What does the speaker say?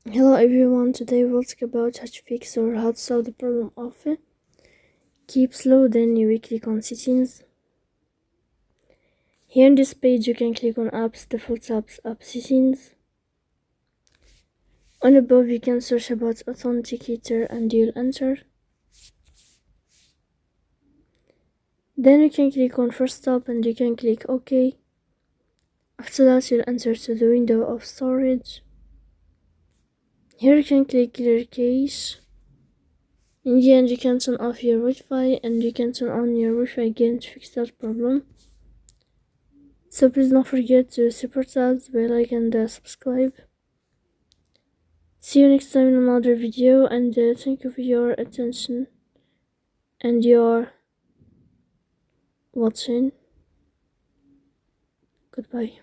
Hello everyone, today we'll talk about how to fix or how to solve the problem of keep slow. Then you will click on settings. Here in this page you can click on apps, default apps, app settings. On above you can search about Authenticator and you'll enter. Then you can click on first stop and you can click OK. After that you'll enter to the window of storage. Here you can click clear cache. In the end you can turn off your Wi-Fi and you can turn on your Wi-Fi again to fix that problem. So please don't forget to support us by like and subscribe. See you next time in another video, and thank you for your attention and your watching. Goodbye.